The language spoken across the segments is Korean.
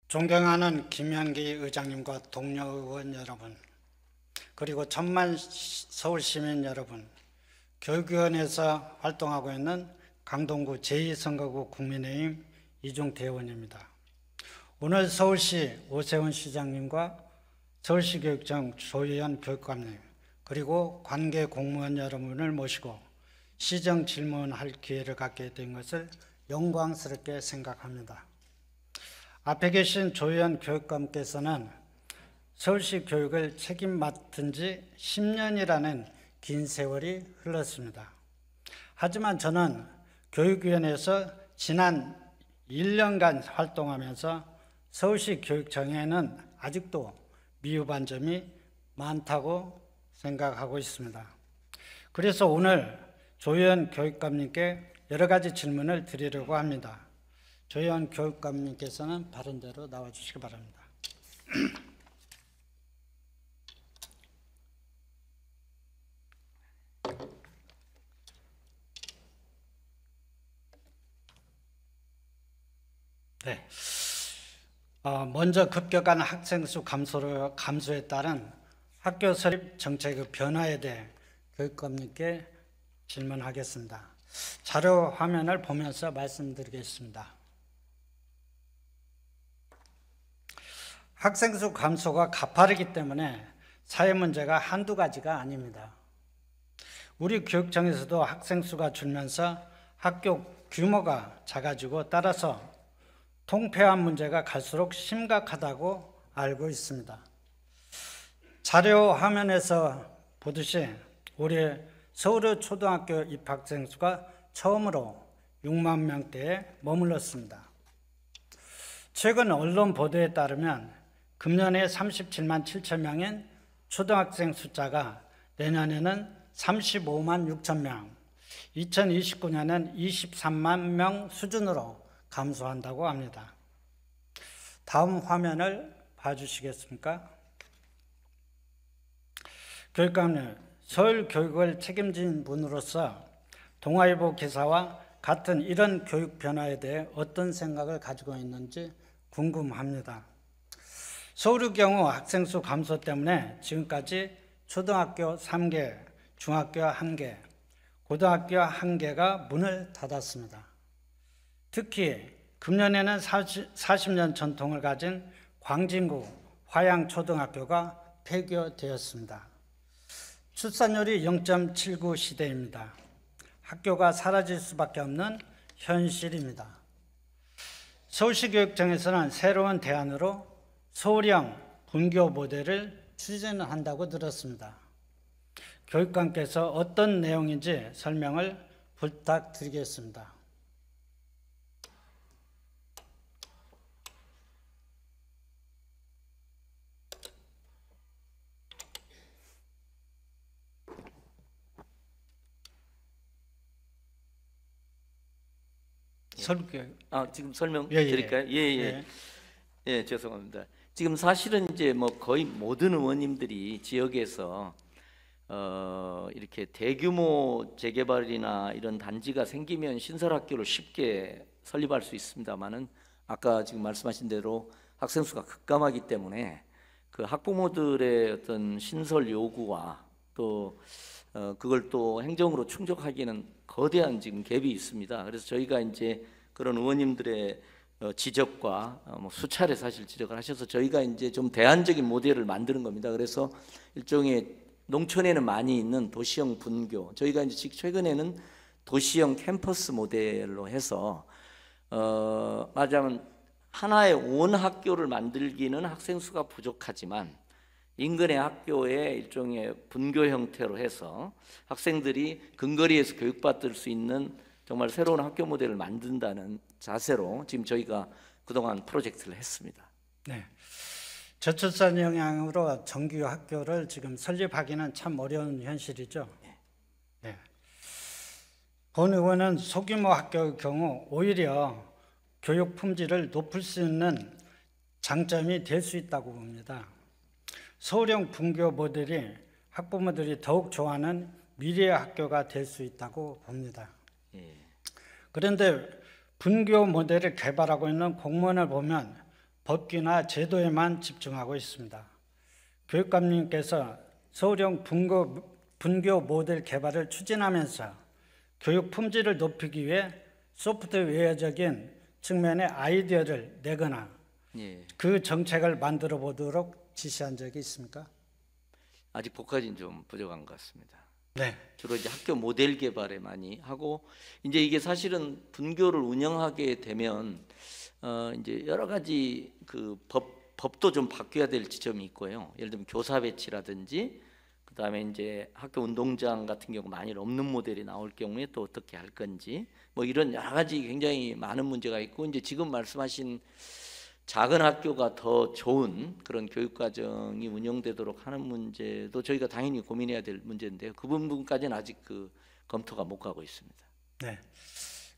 존경하는 김현기 의장님과 동료 의원 여러분, 그리고 천만 서울 시민 여러분, 교육위원회에서 활동하고 있는 강동구 제2선거구 국민의힘 이종태 의원입니다. 오늘 서울시 오세훈 시장님과 서울시교육청 조희연 교육감님, 그리고 관계 공무원 여러분을 모시고 시정 질문할 기회를 갖게 된 것을 영광스럽게 생각합니다. 앞에 계신 조희연 교육감께서는 서울시 교육을 책임 맡은 지 10년이라는 긴 세월이 흘렀습니다. 하지만 저는 교육위원회에서 지난 1년간 활동하면서 서울시 교육청에는 아직도 미흡한 점이 많다고 생각하고 있습니다. 그래서 오늘 조희연 교육감님께 여러 가지 질문을 드리려고 합니다. 조희연 교육감님께서는 바른 대로 나와주시기 바랍니다. 네. 먼저 급격한 학생 수 감소에 따른 학교 설립 정책의 변화에 대해 교육감님께 질문하겠습니다. 자료 화면을 보면서 말씀드리겠습니다. 학생 수 감소가 가파르기 때문에 사회 문제가 한두 가지가 아닙니다. 우리 교육청에서도 학생 수가 줄면서 학교 규모가 작아지고 따라서 통폐합 문제가 갈수록 심각하다고 알고 있습니다. 자료 화면에서 보듯이 올해 서울의 초등학교 입학생 수가 처음으로 6만 명대에 머물렀습니다. 최근 언론 보도에 따르면 금년에 37만 7천 명인 초등학생 숫자가 내년에는 35만 6천 명, 2029년엔 23만 명 수준으로 감소한다고 합니다. 다음 화면을 봐주시겠습니까? 교육감님, 서울 교육을 책임진 분으로서 동아일보 기사와 같은 이런 교육 변화에 대해 어떤 생각을 가지고 있는지 궁금합니다. 서울의 경우 학생 수 감소 때문에 지금까지 초등학교 3개, 중학교 1개, 고등학교 1개가 문을 닫았습니다. 특히 금년에는 40년 전통을 가진 광진구 화양초등학교가 폐교되었습니다. 출산율이 0.79 시대입니다. 학교가 사라질 수밖에 없는 현실입니다. 서울시 교육청에서는 새로운 대안으로 서울형 분교 모델을 추진한다고 들었습니다. 교육감께서 어떤 내용인지 설명을 부탁드리겠습니다. 지금 설명 드릴까요? 예, 죄송합니다. 지금 사실은 이제 뭐 거의 모든 의원님들이 지역에서 이렇게 대규모 재개발이나 이런 단지가 생기면 신설학교를 쉽게 설립할 수 있습니다만은 아까 지금 말씀하신 대로 학생 수가 급감하기 때문에 그 학부모들의 어떤 신설 요구와 또 그걸 또 행정으로 충족하기에는 거대한 지금 갭이 있습니다. 그래서 저희가 이제 그런 의원님들의 지적과 뭐 수차례 사실 지적을 하셔서 저희가 이제 좀 대안적인 모델을 만드는 겁니다. 그래서 일종의 농촌에는 많이 있는 도시형 분교, 저희가 이제 최근에는 도시형 캠퍼스 모델로 해서 말하자면 하나의 온 학교를 만들기는 학생 수가 부족하지만 인근의 학교에 일종의 분교 형태로 해서 학생들이 근거리에서 교육받을 수 있는 정말 새로운 학교 모델을 만든다는 자세로 지금 저희가 그동안 프로젝트를 했습니다. 네, 저출산 영향으로 정규 학교를 지금 설립하기는 참 어려운 현실이죠. 네. 본 의원은 소규모 학교의 경우 오히려 교육 품질을 높일 수 있는 장점이 될 수 있다고 봅니다. 서울형 분교 모델이 학부모들이 더욱 좋아하는 미래의 학교가 될 수 있다고 봅니다. 그런데 분교 모델을 개발하고 있는 공무원을 보면 법규나 제도에만 집중하고 있습니다. 교육감님께서 서울형 분교 모델 개발을 추진하면서 교육 품질을 높이기 위해 소프트웨어적인 측면의 아이디어를 내거나 예. 그 정책을 만들어 보도록 지시한 적이 있습니까? 아직 그까지는 좀 부족한 것 같습니다. 네. 주로 이제 학교 모델 개발에 많이 하고, 이제 이게 사실은 분교를 운영하게 되면 이제 여러 가지 그 법도 좀 바뀌어야 될 지점이 있고요. 예를 들면 교사 배치라든지, 그다음에 이제 학교 운동장 같은 경우 만일 없는 모델이 나올 경우에 또 어떻게 할 건지, 뭐 이런 여러 가지 굉장히 많은 문제가 있고, 이제 지금 말씀하신 작은 학교가 더 좋은 그런 교육 과정이 운영되도록 하는 문제도 저희가 당연히 고민해야 될 문제인데요. 그 부분까지는 아직 그 검토가 못 가고 있습니다. 네.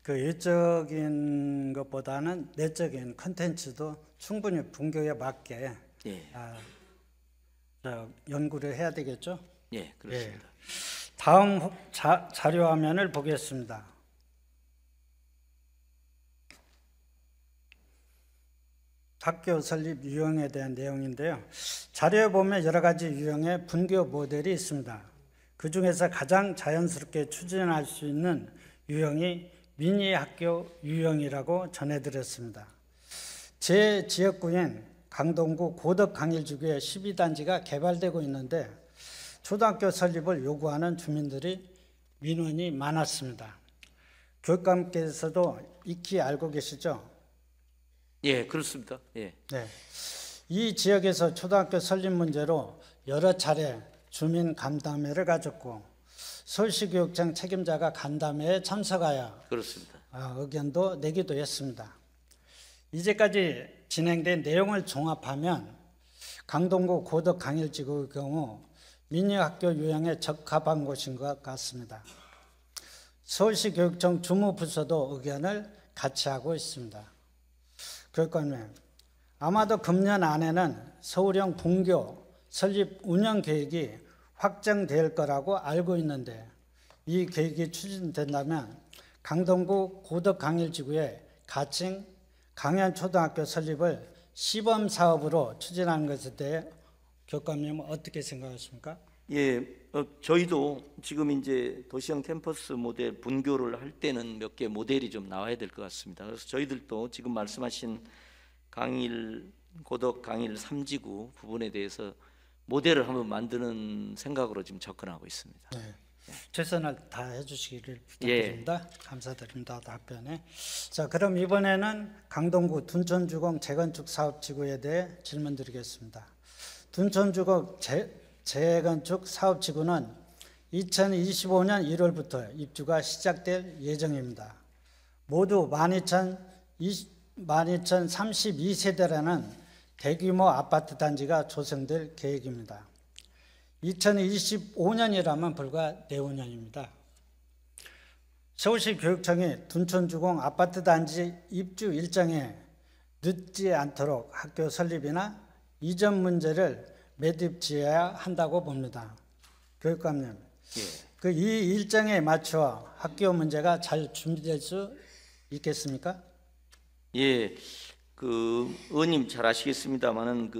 그 일적인 것보다는 내적인 컨텐츠도 충분히 분교에 맞게 예. 연구를 해야 되겠죠? 예, 그렇습니다. 다음 자료 화면을 보겠습니다. 학교 설립 유형에 대한 내용인데요. 자료에 보면 여러 가지 유형의 분교 모델이 있습니다. 그 중에서 가장 자연스럽게 추진할 수 있는 유형이 미니 학교 유형이라고 전해드렸습니다. 제 지역구인 강동구 고덕 강일지구에 12단지가 개발되고 있는데 초등학교 설립을 요구하는 주민들이 민원이 많았습니다. 교육감께서도 익히 알고 계시죠? 예, 그렇습니다. 예. 네. 이 지역에서 초등학교 설립 문제로 여러 차례 주민 간담회를 가졌고 서울시교육청 책임자가 간담회에 참석하여 그렇습니다. 의견도 내기도 했습니다. 이제까지 진행된 내용을 종합하면 강동구 고덕 강일지구의 경우 미니학교 유형에 적합한 곳인 것 같습니다. 서울시 교육청 주무부서도 의견을 같이 하고 있습니다. 교육감님, 아마도 금년 안에는 서울형 분교 설립 운영 계획이 확정될 거라고 알고 있는데 이 계획이 추진된다면 강동구 고덕 강일지구에 가칭 강현초등학교 설립을 시범 사업으로 추진하는 것에 대해 교육감님은 어떻게 생각하십니까? 예, 저희도 지금 이제 도시형 캠퍼스 모델 분교를 할 때는 몇 개 모델이 좀 나와야 될 것 같습니다. 그래서 저희들도 지금 말씀하신 고덕 강일 3지구 부분에 대해서 모델을 한번 만드는 생각으로 지금 접근하고 있습니다. 네. 최선을 다해 주시기를 부탁드립니다. 예. 감사드립니다. 답변에. 자, 그럼 이번에는 강동구 둔촌주공 재건축 사업지구에 대해 질문드리겠습니다. 둔촌주공 재건축 사업지구는 2025년 1월부터 입주가 시작될 예정입니다. 모두 12,032세대라는 대규모 아파트 단지가 조성될 계획입니다. 2025년이라면 불과 내후년입니다. 서울시 교육청이 둔촌주공 아파트 단지 입주 일정에 늦지 않도록 학교 설립이나 이전 문제를 매듭지어야 한다고 봅니다. 교육감님, 예. 이 일정에 맞춰 학교 문제가 잘 준비될 수 있겠습니까? 예, 의원님 잘 아시겠습니다만은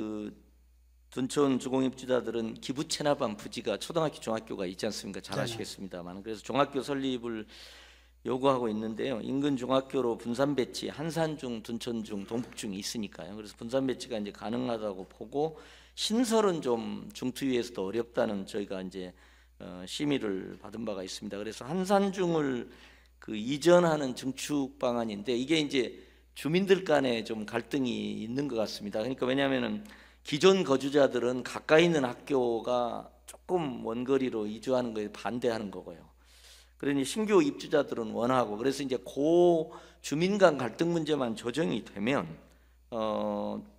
둔촌 주공 입주자들은 기부 체납한 부지가 초등학교, 중학교가 있지 않습니까? 잘 아시겠습니다만, 그래서 중학교 설립을 요구하고 있는데요. 인근 중학교로 분산 배치, 한산중, 둔촌중, 동북중이 있으니까요. 그래서 분산 배치가 이제 가능하다고 보고 신설은 좀 중투위에서도 어렵다는 저희가 이제 심의를 받은 바가 있습니다. 그래서 한산중을 이전하는 증축 방안인데 이게 이제 주민들 간에 좀 갈등이 있는 것 같습니다. 그러니까 왜냐하면은 기존 거주자들은 가까이 있는 학교가 조금 원거리로 이주하는 거에 반대하는 거고요. 그러니 신규 입주자들은 원하고, 그래서 이제 주민 간 갈등 문제만 조정이 되면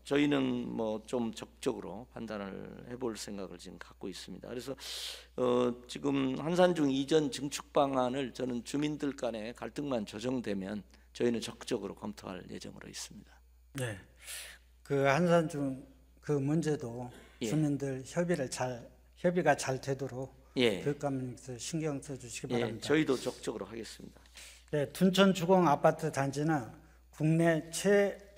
저희는 뭐 좀 적극적으로 판단을 해볼 생각을 지금 갖고 있습니다. 그래서 지금 한산중 이전 증축 방안을 저는 주민들 간의 갈등만 조정되면 저희는 적극적으로 검토할 예정으로 있습니다. 네, 한산중 문제도 예. 주민들 협의가 잘 되도록 교육감님께서 신경 써주시기 바랍니다. 저희도 적극적으로 하겠습니다. 네, 둔촌주공 아파트 단지는 국내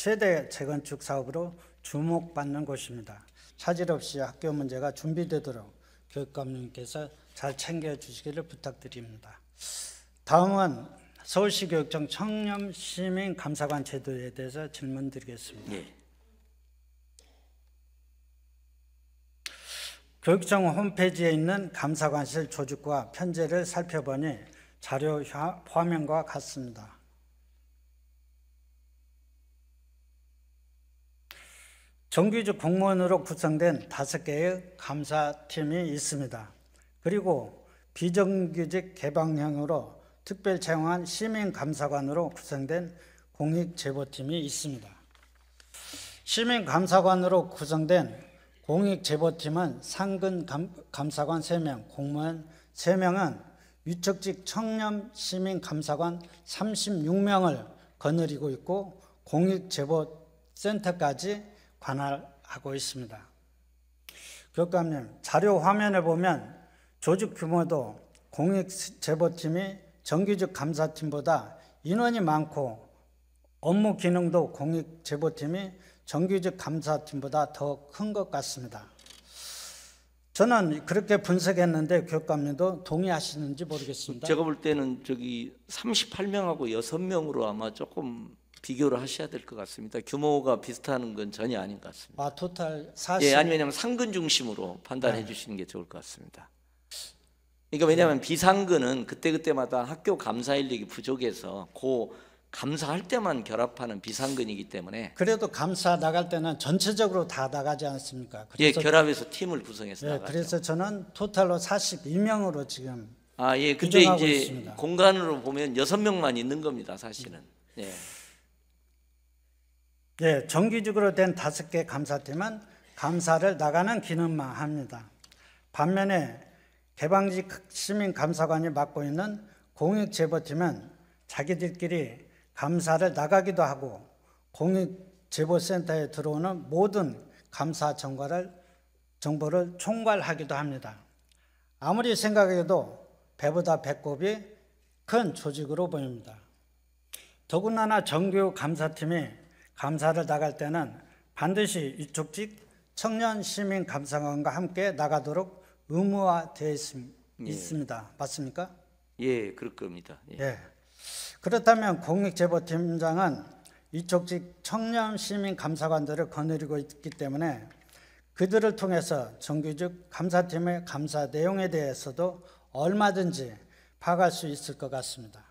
최대 재건축 사업으로 주목받는 곳입니다. 차질 없이 학교 문제가 준비되도록 교육감님께서 잘 챙겨주시기를 부탁드립니다. 다음은 서울시교육청 청렴시민감사관 제도에 대해서 질문드리겠습니다. 예. 교육청 홈페이지에 있는 감사관실 조직과 편제를 살펴보니 자료 화면과 같습니다. 정규직 공무원으로 구성된 5개의 감사팀이 있습니다. 그리고 비정규직 개방형으로 특별 채용한 시민감사관으로 구성된 공익제보팀이 있습니다. 시민감사관으로 구성된 공익제보팀은 상근 감사관 3명, 공무원 3명은 위촉직 청렴 시민감사관 36명을 거느리고 있고 공익제보센터까지 관할하고 있습니다. 교육감님, 자료 화면을 보면 조직 규모도 공익제보팀이 정규직 감사팀보다 인원이 많고 업무 기능도 공익제보팀이 정규직 감사팀보다 더 큰 것 같습니다. 저는 그렇게 분석했는데 교육감님도 동의하시는지 모르겠습니다. 제가 볼 때는 저기 38명하고 6명으로 아마 조금 비교를 하셔야 될 것 같습니다. 규모가 비슷한 건 전혀 아닌 것 같습니다. 토탈 40. 예, 아니 왜냐하면 상근 중심으로 판단해 주시는 게 좋을 것 같습니다. 그러니까 왜냐하면 비상근은 그때그때마다 학교 감사 인력이 부족해서 감사할 때만 결합하는 비상근이기 때문에. 그래도 감사 나갈 때는 전체적으로 다 나가지 않습니까? 예, 결합해서 팀을 구성해서 나가죠. 그래서 저는 토탈로 42명으로 지금 예, 근데 이제 있습니다. 공간으로 보면 6명만 있는 겁니다, 사실은. 예. 예, 정규직으로 된 5개 감사팀은 감사를 나가는 기능만 합니다. 반면에 개방직 시민감사관이 맡고 있는 공익제보팀은 자기들끼리 감사를 나가기도 하고 공익제보센터에 들어오는 모든 감사 정보를 총괄하기도 합니다. 아무리 생각해도 배보다 배꼽이 큰 조직으로 보입니다. 더군다나 정규 감사팀이 감사를 나갈 때는 반드시 위촉직 청년 시민 감사관과 함께 나가도록 의무화되어 있습니다. 맞습니까? 예, 그럴 겁니다. 예. 그렇다면 공익제보팀장은 위촉직 청년 시민 감사관들을 거느리고 있기 때문에 그들을 통해서 정규직 감사팀의 감사 내용에 대해서도 얼마든지 파악할 수 있을 것 같습니다.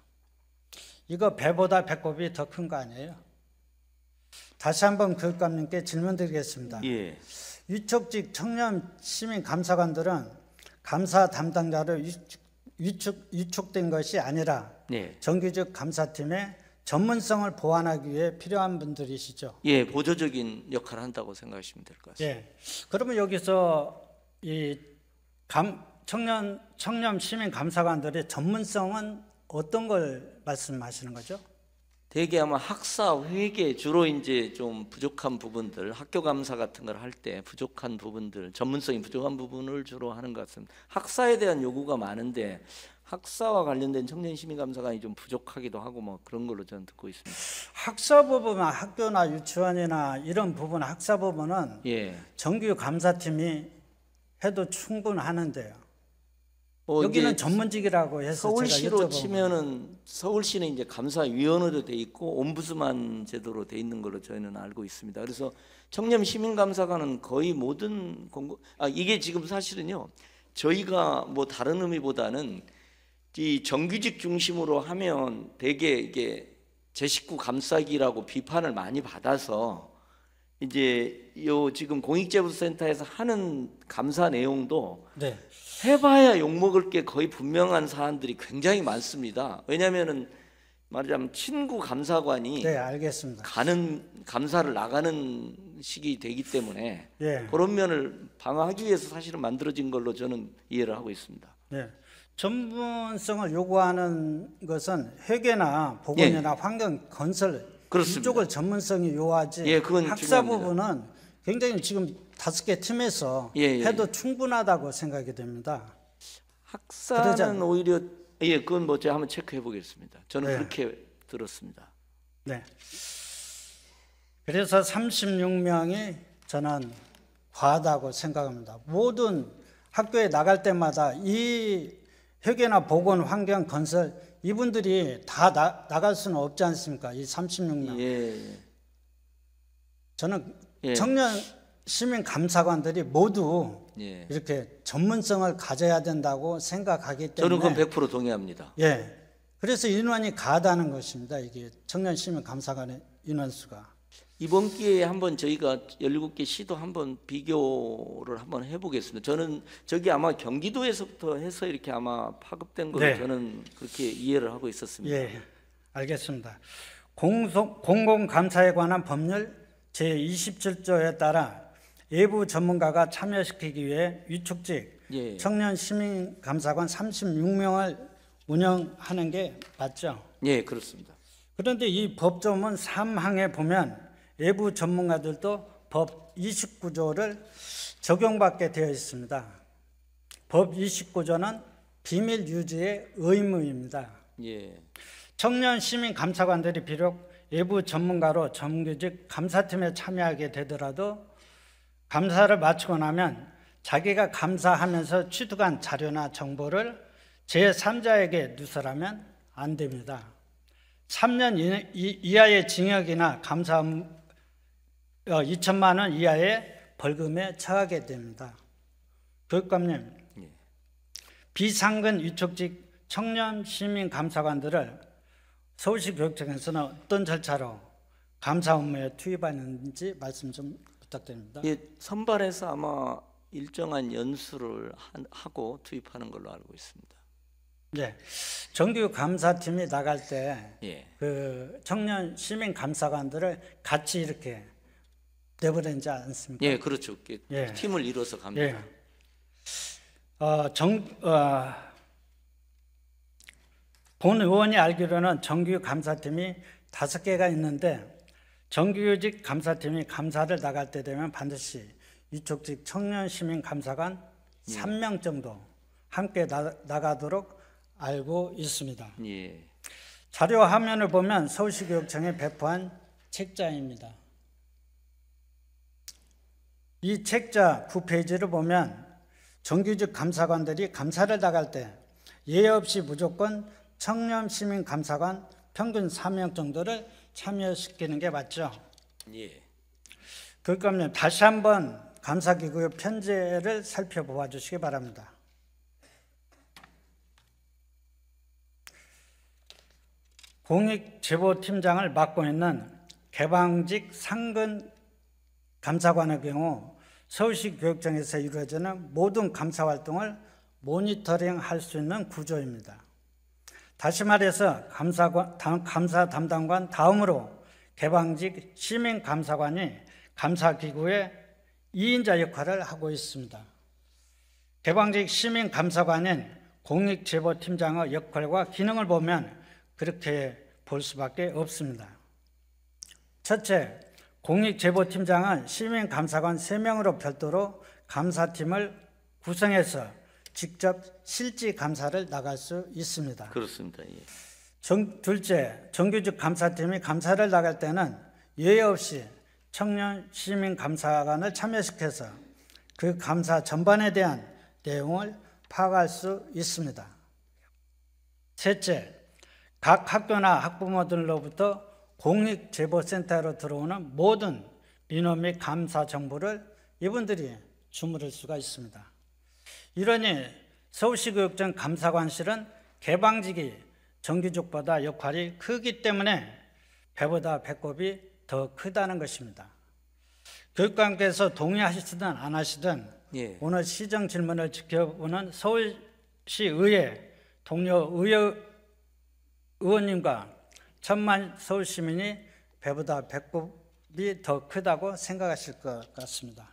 이거 배보다 배꼽이 더 큰 거 아니에요? 다시 한번 교육감님께 질문드리겠습니다. 예. 위촉직 청년 시민 감사관들은 감사 담당자로 위촉된 것이 아니라 네. 정규직 감사팀의 전문성을 보완하기 위해 필요한 분들이시죠? 예, 보조적인 역할을 한다고 생각하시면 될 것 같습니다. 예. 그러면 여기서 이 청년 시민 감사관들의 전문성은 어떤 걸 말씀하시는 거죠? 대개 아마 학사, 회계 주로 이제 좀 부족한 부분들, 학교 감사 같은 걸 할 때 부족한 부분들, 전문성이 부족한 부분을 주로 하는 것 같습니다. 학사에 대한 요구가 많은데 학사와 관련된 청년 시민 감사관이 좀 부족하기도 하고 뭐 그런 걸로 저는 듣고 있습니다. 학사 부분은 학교나 유치원이나 이런 부분 학사 부분은 예. 정규 감사팀이 해도 충분하는데요. 여기는 전문직이라고 해서 서울시로 치면은 서울시는 이제 감사위원회로 돼 있고 옴부스만 제도로 돼 있는 걸로 저희는 알고 있습니다. 그래서 청년 시민감사관은 거의 모든 이게 지금 사실은요 저희가 뭐 다른 의미보다는 이 정규직 중심으로 하면 되게 이게 제 식구 감싸기라고 비판을 많이 받아서 이제 요 지금 공익제보센터에서 하는 감사 내용도 네. 해봐야 욕먹을 게 거의 분명한 사안들이 굉장히 많습니다. 왜냐하면은 말하자면 친구 감사관이 네, 알겠습니다. 감사를 나가는 시기 되기 때문에 예. 그런 면을 방어하기 위해서 사실은 만들어진 걸로 저는 이해를 하고 있습니다. 네. 전문성을 요구하는 것은 회계나 보건이나 환경, 건설 그렇습니다. 이쪽을 전문성이 요하지. 예, 그건 학사 중요합니다. 부분은 굉장히 지금 5개 팀에서 해도 충분하다고 생각이 됩니다. 학사는 오히려 그건 뭐 제가 한번 체크해 보겠습니다. 저는 네. 그렇게 들었습니다. 네. 그래서 36명이 저는 과하다고 생각합니다. 모든 학교에 나갈 때마다 이 회계나 보건, 환경, 건설 이분들이 다 나갈 수는 없지 않습니까? 이 36명. 예. 저는 청년 시민 감사관들이 모두 예. 이렇게 전문성을 가져야 된다고 생각하기 때문에 저는 그건 100% 동의합니다. 예. 그래서 인원이 가다는 것입니다. 이게 청년 시민 감사관의 인원수가. 이번 기회에 한번 저희가 17개 시도 한번 비교를 한번 해보겠습니다. 저는 저기 아마 경기도에서부터 해서 이렇게 아마 파급된 걸로 네. 저는 그렇게 이해를 하고 있었습니다. 예, 알겠습니다. 공공감사에 관한 법률 제27조에 따라 외부 전문가가 참여시키기 위해 위촉직 예. 청년 시민 감사관 36명을 운영하는 게 맞죠? 예, 그렇습니다. 그런데 이 법조문 3항에 보면 외부 전문가들도 법 29조를 적용받게 되어 있습니다. 법 29조는 비밀 유지의 의무입니다. 예. 청년 시민 감사관들이 비록 외부 전문가로 정규직 감사팀에 참여하게 되더라도 감사를 마치고 나면 자기가 감사하면서 취득한 자료나 정보를 제3자에게 누설하면 안 됩니다. 3년 이하의 징역이나 감사 2천만 원 이하의 벌금에 처하게 됩니다. 교육감님, 비상근 위촉직 청년 시민 감사관들을 서울시 교육청에서는 어떤 절차로 감사 업무에 투입하는지 말씀 좀 부탁드립니다. 예, 선발해서 아마 일정한 연수를 하고 투입하는 걸로 알고 있습니다. 네, 정규 감사팀이 나갈 때 예. 그 청년 시민 감사관들을 같이 이렇게 내보내지 않습니까? 예, 그렇죠. 예. 팀을 이뤄서 갑니다. 예. 본 의원이 알기로는 정규 감사팀이 5개가 있는데 정규직 감사팀이 감사를 나갈 때 되면 반드시 위촉직 청년 시민 감사관 3명 정도 함께 나가도록 알고 있습니다. 예. 자료 화면을 보면 서울시 교육청에 배포한 책자입니다. 이 책자 9페이지를 보면 정규직 감사관들이 감사를 나갈 때 예외 없이 무조건 청년 시민 감사관 평균 3명 정도를 참여시키는 게 맞죠? 예. 교육감님, 다시 한번 감사기구의 편제를 살펴보아 주시기 바랍니다. 공익제보팀장을 맡고 있는 개방직 상근 감사관의 경우 서울시 교육청에서 이루어지는 모든 감사 활동을 모니터링할 수 있는 구조입니다. 다시 말해서 감사 담당관 다음으로 개방직 시민 감사관이 감사기구의 2인자 역할을 하고 있습니다. 개방직 시민 감사관인 공익제보팀장의 역할과 기능을 보면 그렇게 볼 수밖에 없습니다. 첫째, 공익제보팀장은 시민감사관 3명으로 별도로 감사팀을 구성해서 직접 실지 감사를 나갈 수 있습니다. 그렇습니다. 예. 둘째, 정규직 감사팀이 감사를 나갈 때는 예외 없이 청년 시민감사관을 참여시켜서 그 감사 전반에 대한 내용을 파악할 수 있습니다. 셋째, 각 학교나 학부모들로부터 공익제보센터로 들어오는 모든 민원 및 감사 정보를 이분들이 주무를 수가 있습니다. 이러니 서울시 교육청 감사관실은 개방직이 정규직보다 역할이 크기 때문에 배보다 배꼽이 더 크다는 것입니다. 교육감께서 동의하시든 안 하시든 예. 오늘 시정 질문을 지켜보는 서울시의회 동료 의원님과 1000만 서울시민이 배보다 배꼽이 더 크다고 생각하실 것 같습니다.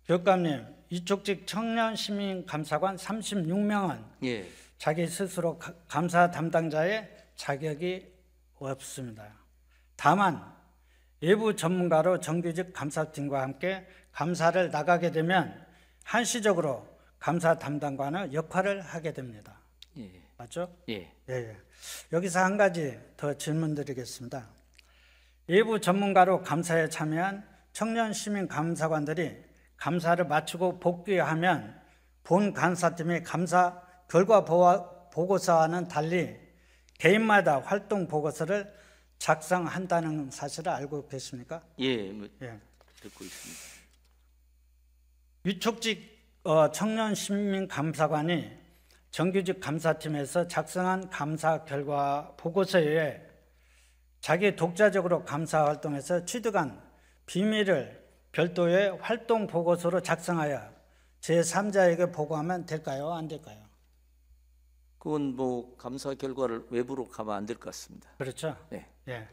교육감님, 위촉직 청년 시민 감사관 36명은 예. 자기 스스로 감사 담당자의 자격이 없습니다. 다만 외부 전문가로 정규직 감사팀과 함께 감사를 나가게 되면 한시적으로 감사 담당관의 역할을 하게 됩니다. 예. 맞죠? 예. 예. 여기서 한 가지 더 질문 드리겠습니다. 외부 전문가로 감사에 참여한 청년 시민 감사관들이 감사를 마치고 복귀하면 본 감사팀의 감사 결과 보고서와는 달리 개인마다 활동 보고서를 작성한다는 사실을 알고 계십니까? 예, 듣고 있습니다. 위촉직 청년 시민 감사관이 정규직 감사팀에서 작성한 감사 결과 보고서에 자기 독자적으로 감사 활동에서 취득한 비밀을 별도의 활동 보고서로 작성하여 제3자에게 보고하면 될까요? 안 될까요? 그건 뭐 감사 결과를 외부로 가면 안 될 것 같습니다. 그렇죠. 네. 예.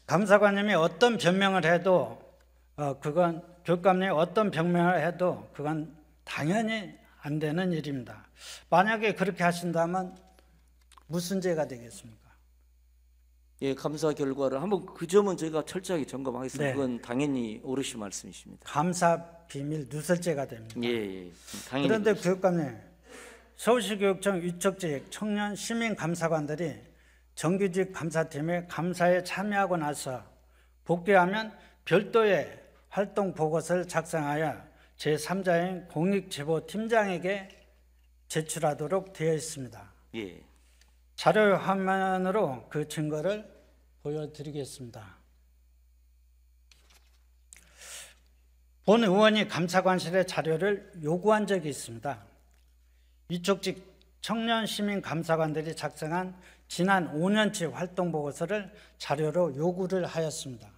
감사관님이 어떤 변명을 해도 그건 교육감님이 어떤 변명을 해도 그건 당연히 안 되는 일입니다. 만약에 그렇게 하신다면 무슨 죄가 되겠습니까? 예, 감사 결과를 한번 그 점은 저희가 철저하게 점검하겠습니다. 네. 그건 당연히 옳으신 말씀이십니다. 감사 비밀 누설죄가 됩니다. 예, 당연히. 그런데 교육감님, 서울시교육청 위촉직 청년 시민 감사관들이 정규직 감사팀의 감사에 참여하고 나서 복귀하면 별도의 활동 보고서를 작성하여 제3자인 공익제보팀장에게 제출하도록 되어 있습니다. 예. 자료 화면으로 그 증거를 보여드리겠습니다. 본 의원이 감사관실에 자료를 요구한 적이 있습니다. 위촉직 청년 시민 감사관들이 작성한 지난 5년치 활동 보고서를 자료로 요구를 하였습니다.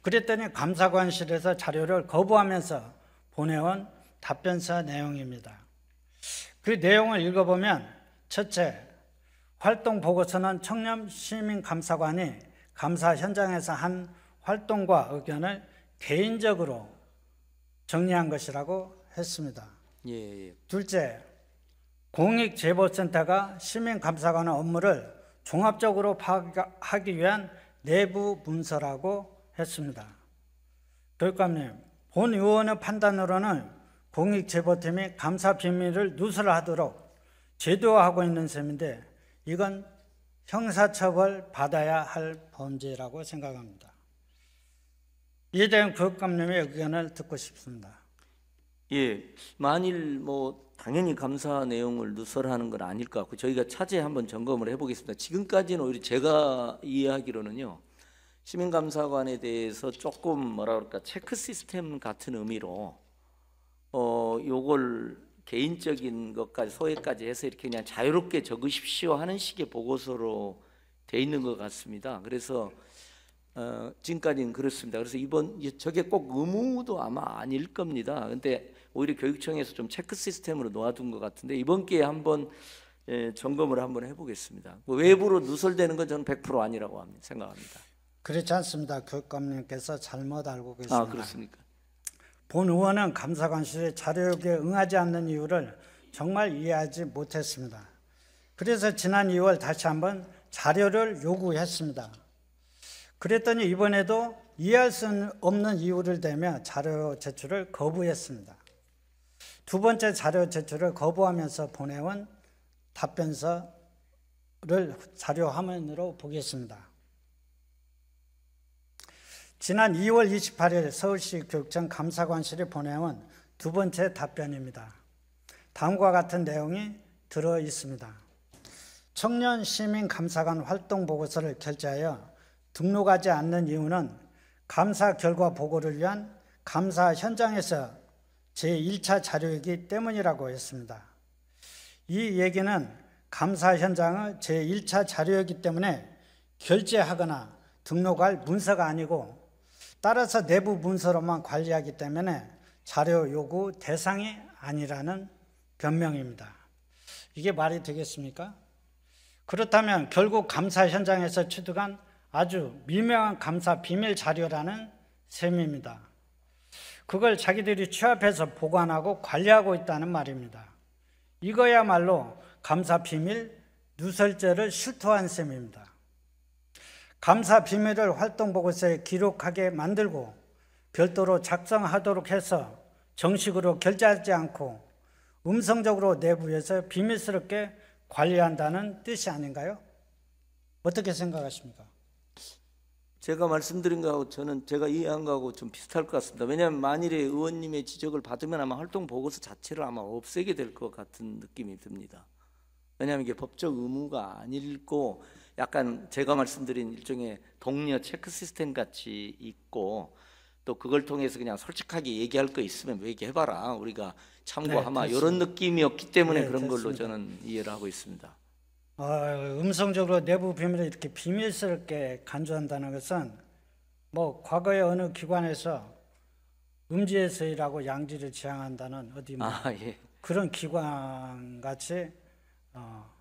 그랬더니 감사관실에서 자료를 거부하면서 보내온 답변서 내용입니다. 그 내용을 읽어보면 첫째, 활동 보고서는 청년 시민 감사관이 감사 현장에서 한 활동과 의견을 개인적으로 정리한 것이라고 했습니다. 예. 둘째, 공익제보센터가 시민감사관의 업무를 종합적으로 파악하기 위한 내부 문서라고 했습니다. 교육감님, 본 의원의 판단으로는 공익제보팀이 감사 비밀을 누설하도록 제도화하고 있는 셈인데 이건 형사처벌 받아야 할 범죄라고 생각합니다. 이에 대한 교육감님의 의견을 듣고 싶습니다. 예, 만일 뭐 당연히 감사 내용을 누설하는 건 아닐 것 같고 저희가 차제 한번 점검을 해보겠습니다. 지금까지는 오히려 제가 이해하기로는요, 시민감사관에 대해서 조금 뭐라 그럴까 체크 시스템 같은 의미로 요걸 개인적인 것까지 소외까지 해서 이렇게 그냥 자유롭게 적으십시오 하는 식의 보고서로 돼 있는 것 같습니다. 그래서 지금까지는 그렇습니다. 그래서 이번 저게 꼭 의무도 아마 아닐 겁니다. 근데 오히려 교육청에서 좀 체크 시스템으로 놓아둔 것 같은데 이번 기회에 한번 점검을 한번 해보겠습니다. 외부로 누설되는 건 저는 100% 아니라고 생각합니다. 그렇지 않습니다. 교육감님께서 잘못 알고 계십니다. 아, 그렇습니까? 본 의원은 감사관실의 자료 요구에 응하지 않는 이유를 정말 이해하지 못했습니다. 그래서 지난 2월 다시 한번 자료를 요구했습니다. 그랬더니 이번에도 이해할 수 없는 이유를 대며 자료 제출을 거부했습니다. 두 번째 자료 제출을 거부하면서 보내온 답변서를 자료 화면으로 보겠습니다. 지난 2월 28일 서울시 교육청 감사관실이 보내온 두 번째 답변입니다. 다음과 같은 내용이 들어 있습니다. 청년 시민 감사관 활동 보고서를 결제하여 등록하지 않는 이유는 감사 결과 보고를 위한 감사 현장에서 제1차 자료이기 때문이라고 했습니다. 이 얘기는 감사 현장의 제1차 자료이기 때문에 결제하거나 등록할 문서가 아니고 따라서 내부 문서로만 관리하기 때문에 자료 요구 대상이 아니라는 변명입니다. 이게 말이 되겠습니까? 그렇다면 결국 감사 현장에서 취득한 아주 미묘한 감사 비밀 자료라는 셈입니다. 그걸 자기들이 취합해서 보관하고 관리하고 있다는 말입니다. 이거야말로 감사 비밀 누설죄를 실토한 셈입니다. 감사 비밀을 활동 보고서에 기록하게 만들고 별도로 작성하도록 해서 정식으로 결제하지 않고 음성적으로 내부에서 비밀스럽게 관리한다는 뜻이 아닌가요? 어떻게 생각하십니까? 제가 말씀드린 거하고 저는 제가 이해한 거하고 좀 비슷할 것 같습니다. 왜냐하면 만일에 의원님의 지적을 받으면 아마 활동 보고서 자체를 아마 없애게 될 것 같은 느낌이 듭니다. 왜냐하면 이게 법적 의무가 아니고 약간 제가 말씀드린 일종의 동료 체크 시스템 같이 있고, 또 그걸 통해서 그냥 솔직하게 얘기할 거 있으면 얘기해봐라, 우리가 참고하마, 네, 이런 느낌이었기 때문에 네, 그런 걸로 됐습니다. 저는 이해를 하고 있습니다. 음성적으로 내부 비밀을 이렇게 비밀스럽게 간주한다는 것은 뭐 과거에 어느 기관에서 음지에서 일하고 양지를 지향한다는 어디 뭐 예. 그런 기관 같이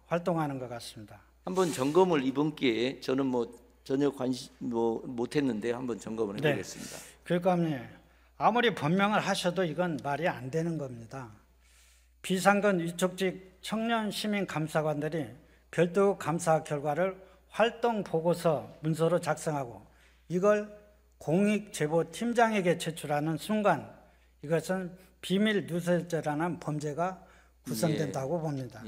활동하는 것 같습니다. 한번 점검을 이번 기회에, 저는 뭐 전혀 관심 못했는데 한번 점검을 해보겠습니다. 교육감님, 아무리 변명을 하셔도 이건 말이 안 되는 겁니다. 비상근 위촉직 청년 시민 감사관들이 별도 감사 결과를 활동 보고서 문서로 작성하고 이걸 공익 제보 팀장에게 제출하는 순간 이것은 비밀 누설죄라는 범죄가 구성된다고 봅니다.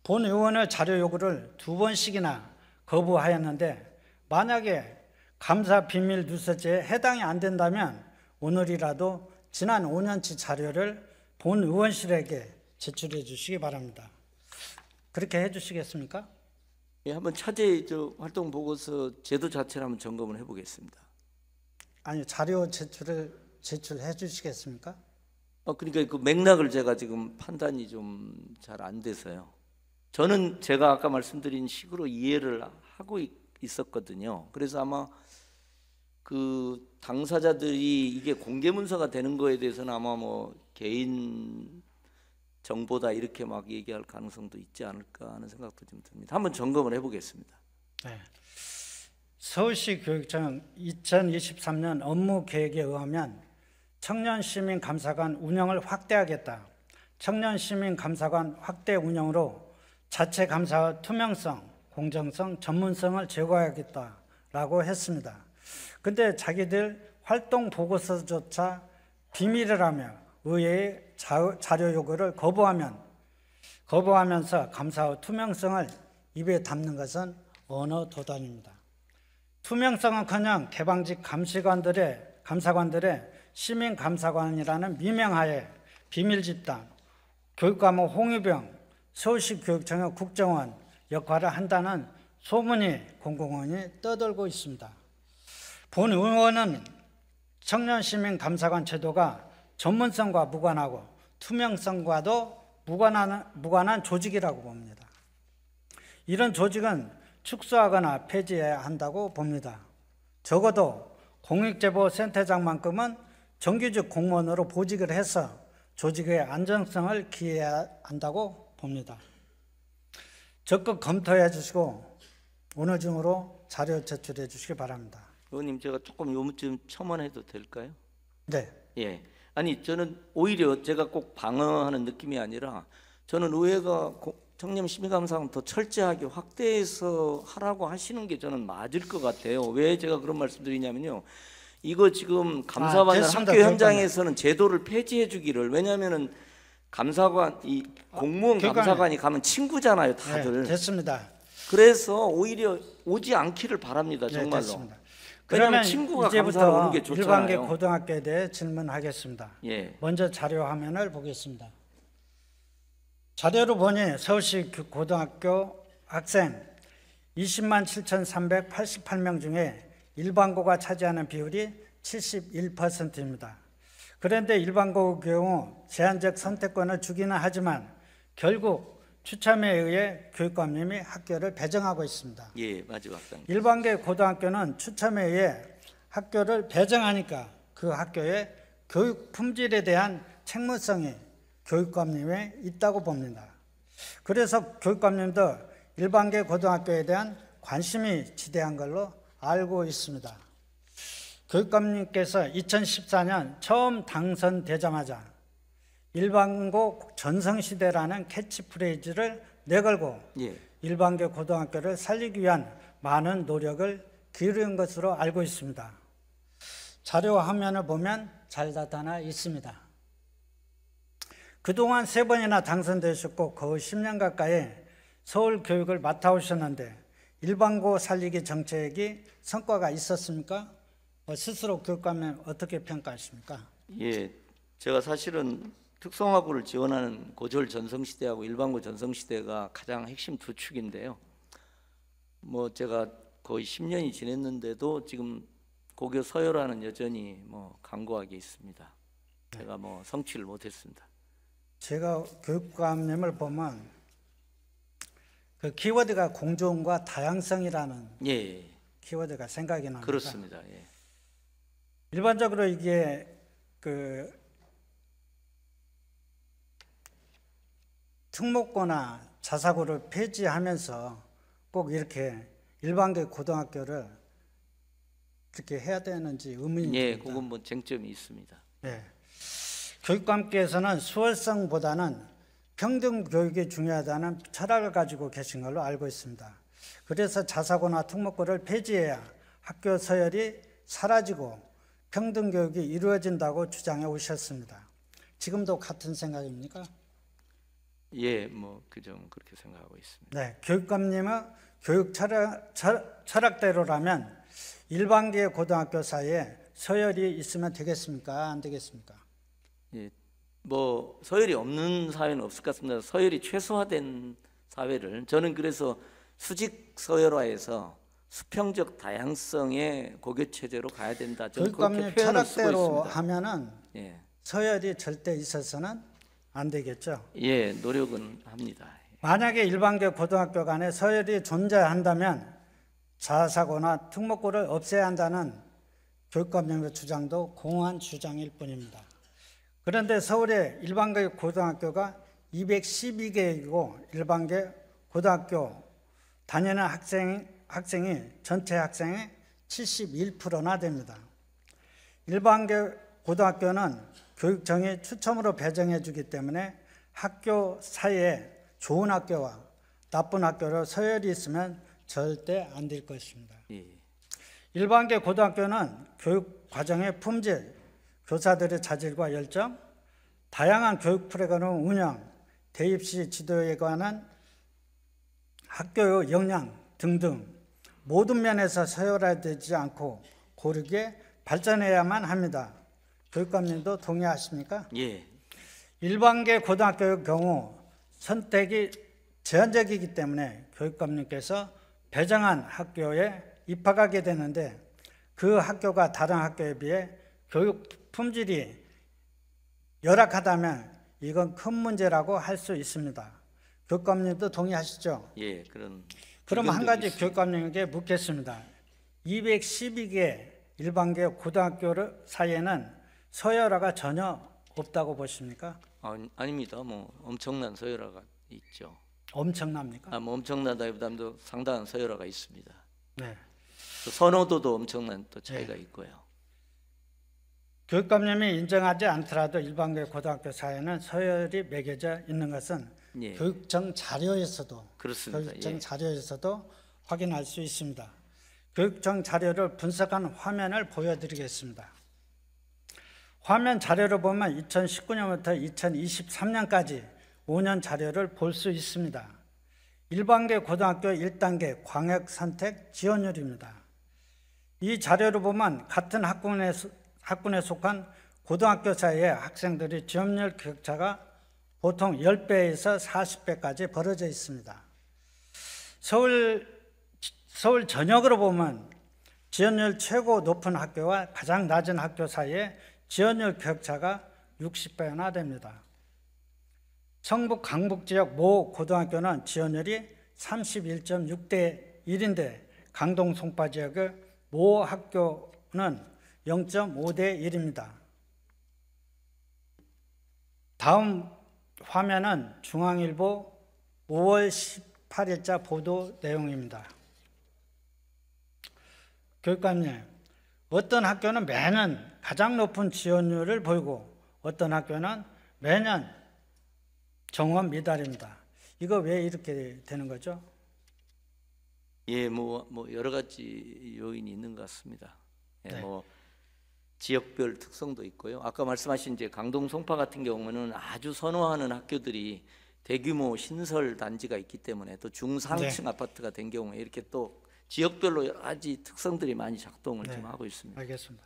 본 의원의 자료 요구를 2번씩이나 거부하였는데 만약에 감사 비밀 누설죄에 해당이 안 된다면 오늘이라도 지난 5년치 자료를 본 의원실에게 제출해 주시기 바랍니다. 그렇게 해 주시겠습니까? 예, 한번 차제 활동 보고서 제도 자체를 한번 점검을 해보겠습니다. 아니, 자료 제출해 주시겠습니까? 그러니까 그 맥락을 제가 지금 판단이 좀 잘 안 돼서요. 저는 제가 아까 말씀드린 식으로 이해를 하고 있었거든요. 그래서 아마 그 당사자들이 이게 공개 문서가 되는 거에 대해서는 아마 뭐 개인 정보다 이렇게 막 얘기할 가능성도 있지 않을까 하는 생각도 좀 듭니다. 한번 점검을 해보겠습니다. 네. 서울시 교육청 2023년 업무 계획에 의하면 청년 시민 감사관 운영을 확대하겠다. 청년 시민 감사관 확대 운영으로 자체 감사의 투명성, 공정성, 전문성을 제고하겠다라고 했습니다. 근데 자기들 활동 보고서조차 비밀이라며 의회의 자료 요구를 거부하면서 감사의 투명성을 입에 담는 것은 어느 도단입니다. 투명성은커녕 개방직 감사관들의 시민감사관이라는 미명하에 비밀집단, 교육과목 홍위병, 서울시 교육청의 국정원 역할을 한다는 소문이 공공연히 떠돌고 있습니다. 본 의원은 청년 시민감사관 제도가 전문성과 무관하고 투명성과도 무관한 조직이라고 봅니다. 이런 조직은 축소하거나 폐지해야 한다고 봅니다. 적어도 공익제보센터장만큼은 정규직 공무원으로 보직을 해서 조직의 안정성을 기해야 한다고 봅니다. 적극 검토해 주시고 오늘 중으로 자료 제출해 주시기 바랍니다. 의원님, 제가 조금 요즘 첨언해도 될까요? 네. 예. 아니, 저는 오히려 제가 꼭 방어하는 느낌이 아니라 저는 의회가 청년 시민감사관 더 철저하게 확대해서 하라고 하시는 게 저는 맞을 것 같아요. 왜 제가 그런 말씀드리냐면요. 이거 지금 감사받는 학교 현장에서는 제도를 폐지해 주기를, 왜냐하면은 감사관, 이 공무원 감사관이 가면 친구잖아요, 다들. 네, 됐습니다. 그래서 오히려 오지 않기를 바랍니다, 정말로. 네, 됐습니다. 그러면 친구가 감사를 오는 게 좋잖아요. 일반계 고등학교에 대해 질문하겠습니다. 예. 먼저 자료 화면을 보겠습니다. 자료로 보니 서울시 고등학교 학생 20만 7,388명 중에 일반고가 차지하는 비율이 71%입니다. 그런데 일반고의 경우 제한적 선택권을 주기는 하지만 결국 추첨에 의해 교육감님이 학교를 배정하고 있습니다. 예, 마지막 장. 일반계 고등학교는 추첨에 의해 학교를 배정하니까 그 학교의 교육 품질에 대한 책무성이 교육감님에 있다고 봅니다. 그래서 교육감님도 일반계 고등학교에 대한 관심이 지대한 걸로 알고 있습니다. 교육감님께서 2014년 처음 당선되자마자 일반고 전성시대라는 캐치프레이즈를 내걸고 일반계 고등학교를 살리기 위한 많은 노력을 기울인 것으로 알고 있습니다. 자료 화면을 보면 잘 나타나 있습니다. 그동안 3번이나 당선되셨고 거의 10년 가까이 서울 교육을 맡아오셨는데 일반고 살리기 정책이 성과가 있었습니까? 스스로 교육감님 어떻게 평가하십니까? 예, 제가 사실은 특성화고를 지원하는 고졸 전성시대하고 일반고 전성시대가 가장 핵심 두 축인데요. 뭐 제가 거의 10년이 지냈는데도 지금 고교 서열화는 여전히 뭐 강고하게 있습니다. 제가 뭐 성취를 못했습니다. 제가 교육감님을 보면 그 키워드가 공정과 다양성이라는 예, 키워드가 생각이 납니다. 그렇습니다. 예. 일반적으로 이게 그 특목고나 자사고를 폐지하면서 꼭 이렇게 일반계 고등학교를 그렇게 해야 되는지 의문이 예, 듭니다. 그건 뭐 쟁점이 있습니다. 예. 교육감께서는 수월성보다는 평등 교육이 중요하다는 철학을 가지고 계신 걸로 알고 있습니다. 그래서 자사고나 특목고를 폐지해야 학교 서열이 사라지고 평등 교육이 이루어진다고 주장해 오셨습니다. 지금도 같은 생각입니까? 예, 뭐 그 점 그렇게 생각하고 있습니다. 네, 교육감님은 교육 철학대로라면 일반계 고등학교 사이에 서열이 있으면 되겠습니까? 안 되겠습니까? 예, 뭐 서열이 없는 사회는 없을 것 같습니다. 서열이 최소화된 사회를 저는 그래서 수직 서열화해서 수평적 다양성의 고교 체제로 가야 된다. 저는 그렇게 교육감님 표현을 쓰고 철학대로 있습니다. 하면은 예, 서열이 절대 있어서는 안 되겠죠. 예, 노력은 합니다. 만약에 일반계 고등학교 간에 서열이 존재한다면 자사고나 특목고를 없애야 한다는 교육감님의 주장도 공허한 주장일 뿐입니다. 그런데 서울의 일반계 고등학교가 212개이고 일반계 고등학교 다니는 학생이 전체 학생의 71%나 됩니다. 일반계 고등학교는 교육청이 추첨으로 배정해 주기 때문에 학교 사이에 좋은 학교와 나쁜 학교로 서열이 있으면 절대 안 될 것입니다. 예. 일반계 고등학교는 교육 과정의 품질, 교사들의 자질과 열정, 다양한 교육 프로그램 운영, 대입시 지도에 관한 학교 역량 등등 모든 면에서 서열화되지 않고 고르게 발전해야만 합니다. 교육감님도 동의하십니까? 예. 일반계 고등학교의 경우 선택이 제한적이기 때문에 교육감님께서 배정한 학교에 입학하게 되는데 그 학교가 다른 학교에 비해 교육 품질이 열악하다면 이건 큰 문제라고 할 수 있습니다. 교육감님도 동의하시죠? 예, 그런. 그럼 한 가지 있습니다. 교육감님에게 묻겠습니다. 212개 일반계 고등학교 사이에는 서열화가 전혀 없다고 보십니까? 아닙니다. 뭐 엄청난 서열화가 있죠. 엄청납니까? 뭐 엄청나다기보다도 상당한 서열화가 있습니다. 네. 또 선호도도 엄청난 또 차이가 있고요. 교육감님이 인정하지 않더라도 일반계 고등학교 사이에는 서열이 매겨져 있는 것은 예. 교육청 자료에서도 그렇습니다. 교육청 예. 자료에서도 확인할 수 있습니다. 교육청 자료를 분석한 화면을 보여드리겠습니다. 화면 자료를 보면 2019년부터 2023년까지 5년 자료를 볼 수 있습니다. 일반계 고등학교 1단계 광역 선택 지원율입니다. 이 자료를 보면 같은 학군에 속한 고등학교 사이의 학생들의 지원율 격차가 보통 10배에서 40배까지 벌어져 있습니다. 서울 전역으로 보면 지원율 최고 높은 학교와 가장 낮은 학교 사이에 지원율 격차가 60배나 됩니다. 성북 강북 지역 모 고등학교는 지원율이 31.6대 1인데 강동 송파 지역의 모 학교는 0.5대 1입니다. 다음 화면은 중앙일보 5월 18일자 보도 내용입니다. 교육감님, 어떤 학교는 매년 가장 높은 지원율을 보이고 어떤 학교는 매년 정원 미달입니다. 이거 왜 이렇게 되는 거죠? 예, 뭐 여러 가지 요인이 있는 것 같습니다. 예, 네. 뭐 지역별 특성도 있고요. 아까 말씀하신 이제 강동 송파 같은 경우는 아주 선호하는 학교들이 대규모 신설 단지가 있기 때문에 또 중상층 아파트가 된 경우에 이렇게 또 지역별로 여러 가지 특성들이 많이 작동을 좀 하고 있습니다. 알겠습니다.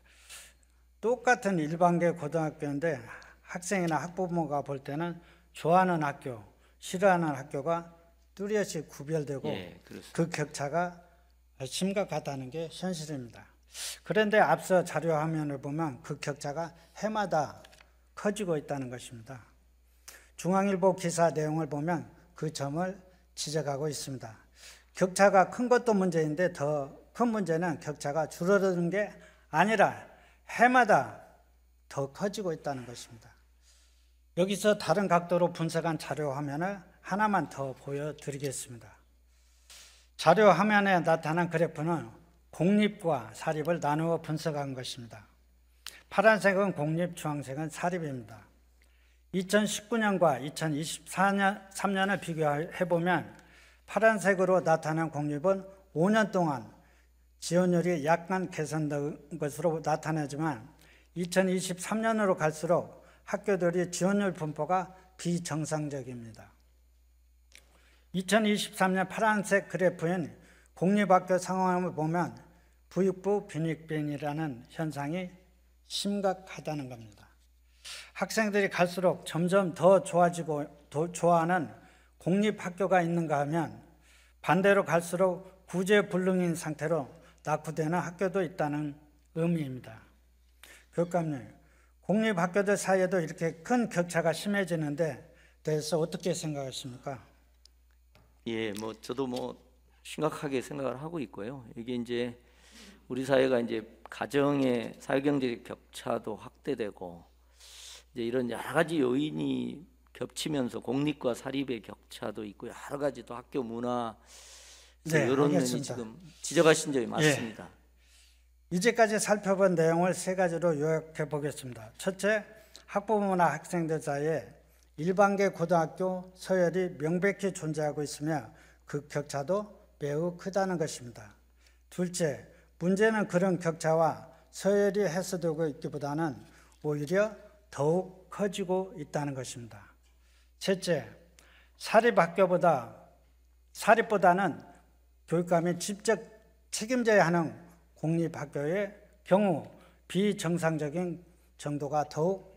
똑같은 일반계 고등학교인데 학생이나 학부모가 볼 때는 좋아하는 학교, 싫어하는 학교가 뚜렷이 구별되고 그 격차가 심각하다는 게 현실입니다. 그런데 앞서 자료 화면을 보면 그 격차가 해마다 커지고 있다는 것입니다. 중앙일보 기사 내용을 보면 그 점을 지적하고 있습니다. 격차가 큰 것도 문제인데 더 큰 문제는 격차가 줄어드는 게 아니라 해마다 더 커지고 있다는 것입니다. 여기서 다른 각도로 분석한 자료 화면을 하나만 더 보여드리겠습니다. 자료 화면에 나타난 그래프는 공립과 사립을 나누어 분석한 것입니다. 파란색은 공립, 주황색은 사립입니다. 2019년과 2023년을 비교해보면 파란색으로 나타난 공립은 5년 동안 지원율이 약간 개선된 것으로 나타나지만 2023년으로 갈수록 학교들이 지원율 분포가 비정상적입니다. 2023년 파란색 그래프인 공립학교 상황을 보면 부익부 빈익빈이라는 현상이 심각하다는 겁니다. 학생들이 갈수록 점점 더 좋아지고 더 좋아하는 공립학교가 있는가 하면 반대로 갈수록 구제불능인 상태로 낙후되는 학교도 있다는 의미입니다. 교육감님, 공립학교들 사이에도 이렇게 큰 격차가 심해지는데 대해서 어떻게 생각하십니까? 예, 저도 심각하게 생각을 하고 있고요. 이게 이제 우리 사회가 이제 가정의 사회경제적 격차도 확대되고 이제 이런 여러 가지 요인이 겹치면서 공립과 사립의 격차도 있고 여러 가지 또 학교 문화 이런 면이 지금 지적하신 점이 맞습니다. 이제까지 살펴본 내용을 세 가지로 요약해 보겠습니다. 첫째, 학부모나 학생들 사이에 일반계 고등학교 서열이 명백히 존재하고 있으며 그 격차도 매우 크다는 것입니다. 둘째, 문제는 그런 격차와 서열이 해소되고 있기보다는 오히려 더욱 커지고 있다는 것입니다. 셋째, 사립보다는 교육감이 직접 책임져야 하는 공립학교의 경우 비정상적인 정도가 더욱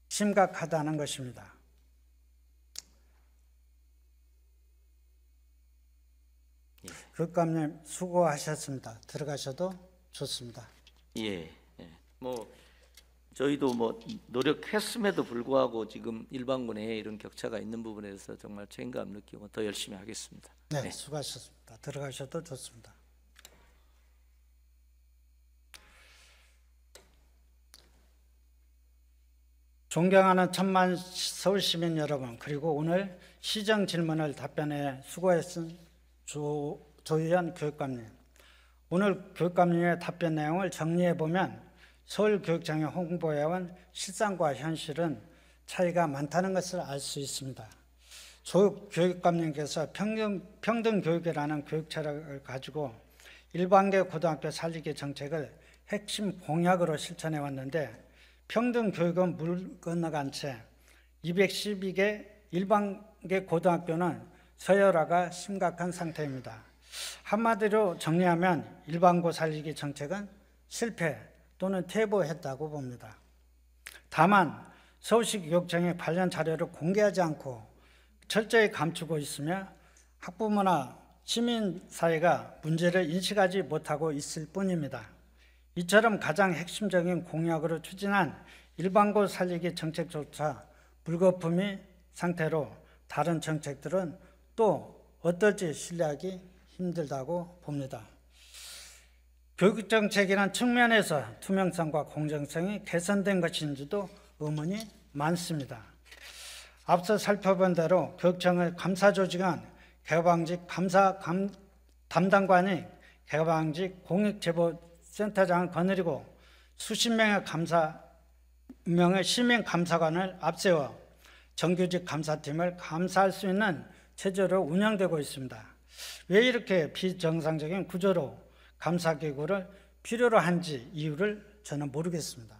심각하다는 것입니다. 교육감님 수고하셨습니다. 들어가셔도 좋습니다. 예. 저희도 노력했음에도 불구하고 지금 일반고 내에 이런 격차가 있는 부분에 대해서 정말 책임감 느끼고 더 열심히 하겠습니다. 네, 수고하셨습니다. 들어가셔도 좋습니다. 존경하는 천만 서울시민 여러분, 그리고 오늘 시정 질문을 답변해 수고했은 조희연 교육감님. 오늘 교육감님의 답변 내용을 정리해보면 서울교육청의 홍보해온 실상과 현실은 차이가 많다는 것을 알 수 있습니다. 조 교육감님께서 평등 교육이라는 교육 철학을 가지고 일반계 고등학교 살리기 정책을 핵심 공약으로 실천해 왔는데 평등 교육은 물 건너간 채 212개 일반계 고등학교는 서열화가 심각한 상태입니다. 한마디로 정리하면 일반고 살리기 정책은 실패 또는 퇴보했다고 봅니다. 다만 서울시 교육청이 관련 자료를 공개하지 않고 철저히 감추고 있으며 학부모나 시민사회가 문제를 인식하지 못하고 있을 뿐입니다. 이처럼 가장 핵심적인 공약으로 추진한 일반고 살리기 정책조차 물거품이 상태로 다른 정책들은 또 어떨지 신뢰하기 힘들다고 봅니다. 교육정책이란 측면에서 투명성과 공정성이 개선된 것인지도 의문이 많습니다. 앞서 살펴본 대로 교육청의 감사조직은 개방직 담당관이 개방직 공익제보센터장을 거느리고 수십 명의 시민 감사관을 앞세워 정규직 감사팀을 감사할 수 있는 체제로 운영되고 있습니다. 왜 이렇게 비정상적인 구조로 감사기구를 필요로 한지 이유를 저는 모르겠습니다.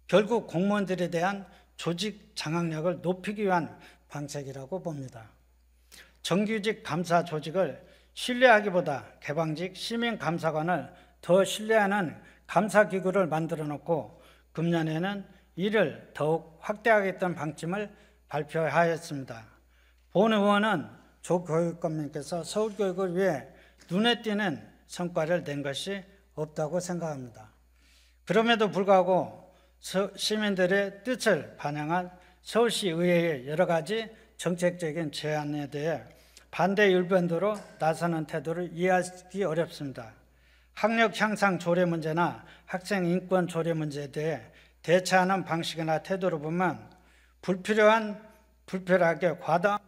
결국 공무원들에 대한 조직 장악력을 높이기 위한 방책이라고 봅니다. 정규직 감사 조직을 신뢰하기보다 개방직 시민감사관을 더 신뢰하는 감사기구를 만들어 놓고 금년에는 이를 더욱 확대하겠다는 방침을 발표하였습니다. 본 의원은 조 교육감님께서 서울교육을 위해 눈에 띄는 성과를 낸 것이 없다고 생각합니다. 그럼에도 불구하고 시민들의 뜻을 반영한 서울시 의회의 여러 가지 정책적인 제안에 대해 반대 일변도로 나서는 태도를 이해하기 어렵습니다. 학력 향상 조례 문제나 학생 인권 조례 문제에 대해 대처하는 방식이나 태도를 보면 불필요하게 과다